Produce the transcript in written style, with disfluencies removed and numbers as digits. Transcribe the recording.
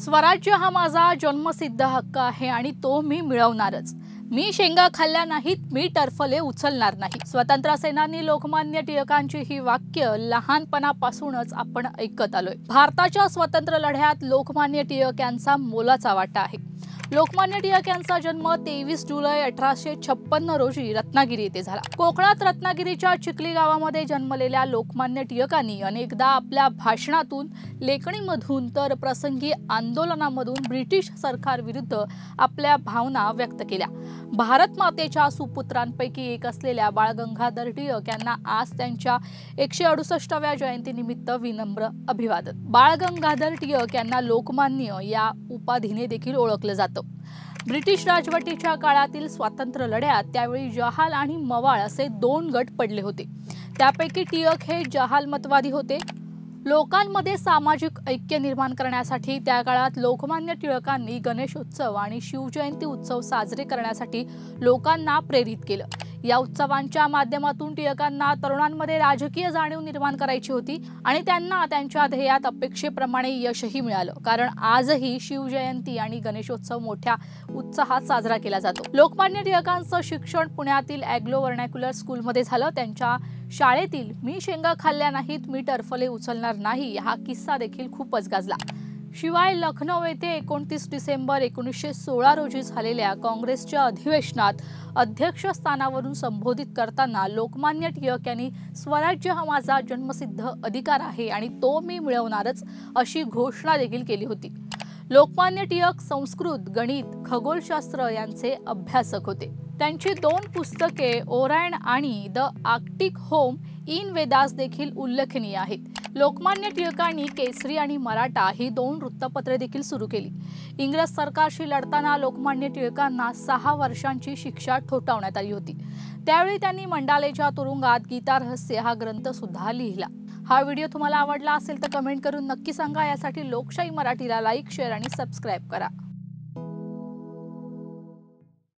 स्वराज्य हा माझा जन्मसिद्ध हक्क आहे आणि तो मी मिळवणारच। मी शेंगा खाल्ल्या नाहीत, मी टरफले उचलणार नाही। स्वतंत्र सेनानी लोकमान्य टिळकांची ही वाक्य लहानपणापासूनच आपण ऐकत आलोय। भारताच्या स्वतंत्र लढ्यात लोकमान्य टिळक यांचा मोलाचा वाटा आहे। लोकमान्य टिळक यांचा जन्म 23 जुलै 1856 रोजी रत्नागिरी येथे झाला। कोकणात रत्नागिरीच्या चिखली गावामध्ये जन्मलेल्या लोकमान्य टिळकांनी अनेकदा आपल्या भाषणातून, लेखणीमधून तर प्रसंगी आंदोलनामधून ब्रिटिश सरकारविरुद्ध आपल्या भावना व्यक्त केल्या। भारत मातेच्या सुपुत्रांपैकी एक असलेल्या बाळ गंगाधर टिळक यांना आज त्यांच्या 168व्या जयंतीनिमित्त विनम्र अभिवादन। बाळ गंगाधर टिळक यांना लोकमान्य या उपाधीने देखील ओळखलं जातं। ब्रिटिश राजवटीच्या काळातील स्वातंत्र्य लढ्यात त्यावेळी जहाल आणि मवाळ असे दोन गट पडले होते। त्यापैकी टिळक हे जहालमतवादी होते। लोकांमध्ये सामाजिक ऐक्य निर्माण करण्यासाठी त्या काळात लोकमान्य टिळकांनी गणेशोत्सव आणि शिवजयंती उत्सव साजरे करण्यासाठी लोकांना प्रेरित केलं। या उत्सवांच्या माध्यमातून टिळकांना तरुणांमध्ये राजकीय जाणीव निर्माण करायची होती आणि त्यांना त्यांच्या ध्येयात अपेक्षेप्रमाणे यशही मिळालं। कारण आजही शिवजयंती आणि गणेशोत्सव मोठ्या उत्साहात साजरा केला जातो। लोकमान्य टिळकांचं शिक्षण पुण्यातील ॲग्लो व्हर्नॅक्युलर स्कूलमध्ये झालं। त्यांच्या शाळेतील मी शेंगा खाल्ल्या नाहीत, मी टरफले उचलणार नाही हा किस्सा देखील खूपच गाजला। शिवाय लखनौ येथे 29 डिसेंबर 1916 रोजी झालेल्या काँग्रेसच्या अधिवेशनात अध्यक्षस्थानावरून संबोधित करताना लोकमान्य टिळक यांनी स्वराज्य हा माझा जन्मसिद्ध अधिकार आहे आणि तो मी मिळवणारच अशी घोषणा देखील केली होती। लोकमान्य टिळक संस्कृत, गणित, खगोलशास्त्र यांचे अभ्यासक होते। त्यांची 2 पुस्तके ओरायन आणि the Arctic home in Vedas देखील उल्लेखनीय आहेत। लोकमान्य टिळकांनी केसरी आणि मराठा ही 2 वृत्तपत्रे देखील सुरू केली। इंग्रज सरकारशी लढताना लोकमान्य टिळकांना 6 वर्षांची शिक्षा ठोठावण्यात आली होती। त्यावेळी त्यांनी मंडालेच्या तुरुंगात गीता रहस्य हा ग्रंथ सुद्धा लिहिला। हा व्हिडिओ तुम्हाला आवडला असेल तर कमेंट करून नक्की सांगा। यासाठी लोकशाही मराठीला लाईक, शेअर आणि सबस्क्राईब करा।